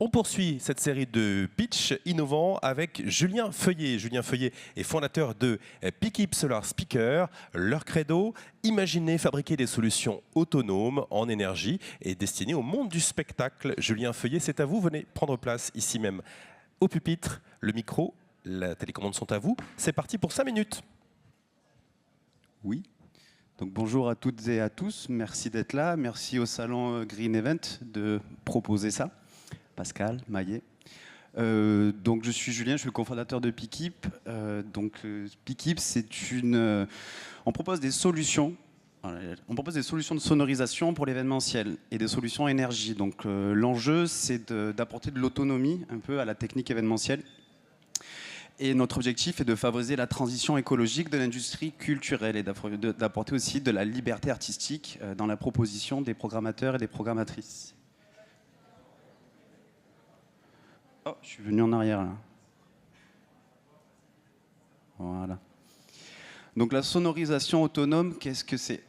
On poursuit cette série de pitch innovants avec Julien Feuillet. Julien Feuillet est fondateur de Pickup Solar Speaker. Leur credo, imaginer, fabriquer des solutions autonomes en énergie et destinées au monde du spectacle. Julien Feuillet, c'est à vous. Venez prendre place ici même au pupitre. Le micro, la télécommande sont à vous. C'est parti pour 5 minutes. Oui. Donc bonjour à toutes et à tous. Merci d'être là. Merci au salon Green Event de proposer ça. Pascal Maillet. Donc je suis Julien, je suis le cofondateur de Pickup. Pickup, c'est une. On propose des solutions. On propose des solutions de sonorisation pour l'événementiel et des solutions énergie. Donc l'enjeu, c'est d'apporter de l'autonomie un peu à la technique événementielle. Et notre objectif est de favoriser la transition écologique de l'industrie culturelle et d'apporter aussi de la liberté artistique dans la proposition des programmateurs et des programmatrices. Oh, je suis venu en arrière là. Voilà. Donc la sonorisation autonome, qu'est-ce que c'est?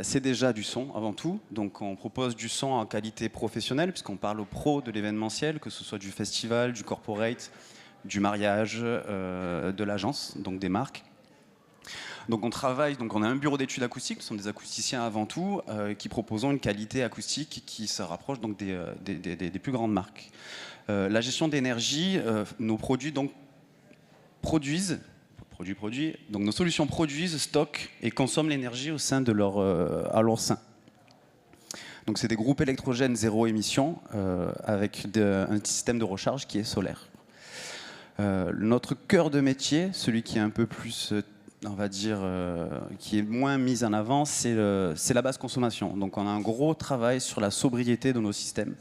C'est déjà du son avant tout. Donc on propose du son en qualité professionnelle puisqu'on parle aux pros de l'événementiel, que ce soit du festival, du corporate, du mariage, de l'agence, donc des marques. Donc on travaille, donc on a un bureau d'études acoustiques, nous sommes des acousticiens avant tout, qui proposons une qualité acoustique qui se rapproche donc des plus grandes marques. La gestion d'énergie, nos produits donc produisent, donc nos solutions produisent, stockent et consomment l'énergie au sein de à leur sein. Donc c'est des groupes électrogènes zéro émission avec un système de recharge qui est solaire. Notre cœur de métier, celui qui est un peu plus, on va dire, qui est moins mis en avant, c'est la basse consommation. Donc on a un gros travail sur la sobriété de nos systèmes.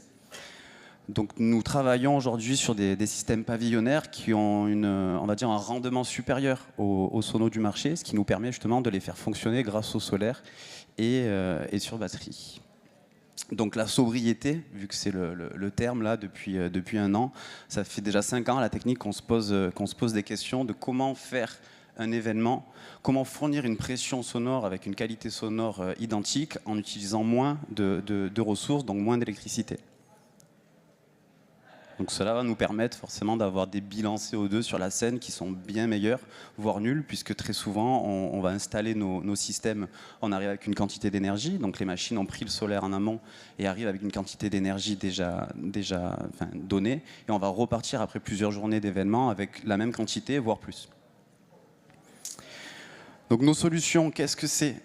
Donc nous travaillons aujourd'hui sur des systèmes pavillonnaires qui ont on va dire, un rendement supérieur aux sonos du marché, ce qui nous permet justement de les faire fonctionner grâce au solaire et sur batterie. Donc la sobriété, vu que c'est le terme là depuis un an, ça fait déjà 5 ans à la technique qu'on se pose des questions de comment faire un événement, comment fournir une pression sonore avec une qualité sonore identique en utilisant moins de ressources, donc moins d'électricité. Donc cela va nous permettre forcément d'avoir des bilans CO2 sur la scène qui sont bien meilleurs, voire nuls, puisque très souvent on va installer nos systèmes, on arrive avec une quantité d'énergie, donc les machines ont pris le solaire en amont et arrivent avec une quantité d'énergie déjà donnée, et on va repartir après plusieurs journées d'événements avec la même quantité, voire plus. Donc nos solutions, qu'est-ce que c'est?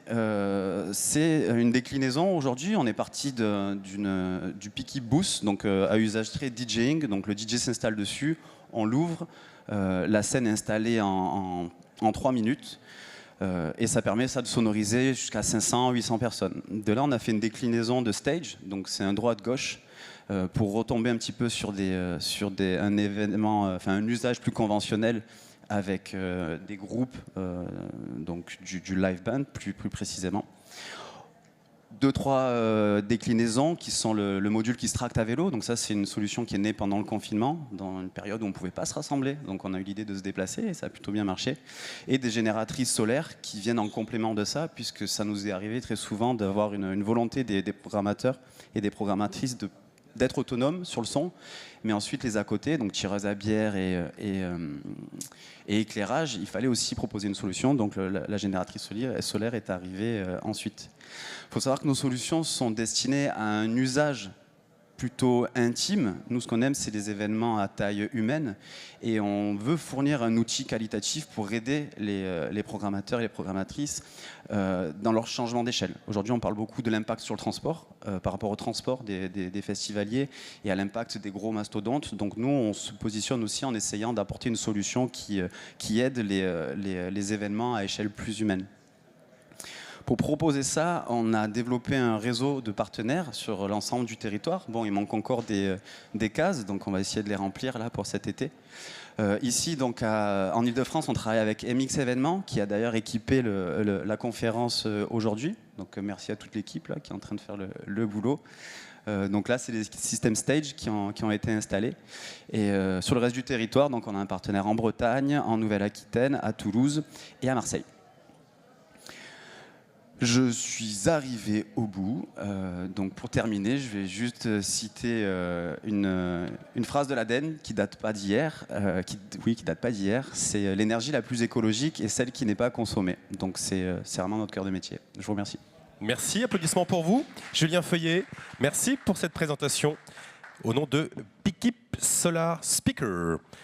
C'est une déclinaison. Aujourd'hui, on est parti du Pickup Booth, donc à usage très DJing. Donc le DJ s'installe dessus, on l'ouvre, la scène est installée en 3 minutes. Et ça permet de sonoriser jusqu'à 500, 800 personnes. De là, on a fait une déclinaison de stage, donc c'est un droite-gauche, pour retomber un petit peu sur un événement, un usage plus conventionnel, avec des groupes, donc du live band plus précisément. 2-3 déclinaisons qui sont le module qui se tracte à vélo. Donc ça, c'est une solution qui est née pendant le confinement, dans une période où on ne pouvait pas se rassembler. Donc on a eu l'idée de se déplacer et ça a plutôt bien marché. Et des génératrices solaires qui viennent en complément de ça, puisque ça nous est arrivé très souvent d'avoir une volonté des programmateurs et des programmatrices d'être autonomes sur le son, mais ensuite les à côté, donc tireuse à bière et éclairage, il fallait aussi proposer une solution, donc la génératrice solaire est arrivée ensuite. Il faut savoir que nos solutions sont destinées à un usage plutôt intime. Nous, ce qu'on aime, c'est les événements à taille humaine et on veut fournir un outil qualitatif pour aider les programmateurs et les programmatrices dans leur changement d'échelle. Aujourd'hui, on parle beaucoup de l'impact sur le transport par rapport au transport des festivaliers et à l'impact des gros mastodontes. Donc nous, on se positionne aussi en essayant d'apporter une solution qui aide les événements à échelle plus humaine. Pour proposer ça, on a développé un réseau de partenaires sur l'ensemble du territoire. Bon, il manque encore des cases, donc on va essayer de les remplir là pour cet été. Ici, donc en Ile-de-France, on travaille avec MX Événements, qui a d'ailleurs équipé la conférence aujourd'hui. Donc merci à toute l'équipe là qui est en train de faire le boulot. Donc là, c'est les systèmes stage qui ont été installés. Et sur le reste du territoire, donc on a un partenaire en Bretagne, en Nouvelle-Aquitaine, à Toulouse et à Marseille. Je suis arrivé au bout. Donc pour terminer, je vais juste citer une phrase de l'ADEME qui date pas d'hier. Qui date pas d'hier. C'est l'énergie la plus écologique et celle qui n'est pas consommée. Donc c'est vraiment notre cœur de métier. Je vous remercie. Merci, applaudissements pour vous. Julien Feuillet, merci pour cette présentation au nom de Pikip Solar Speaker.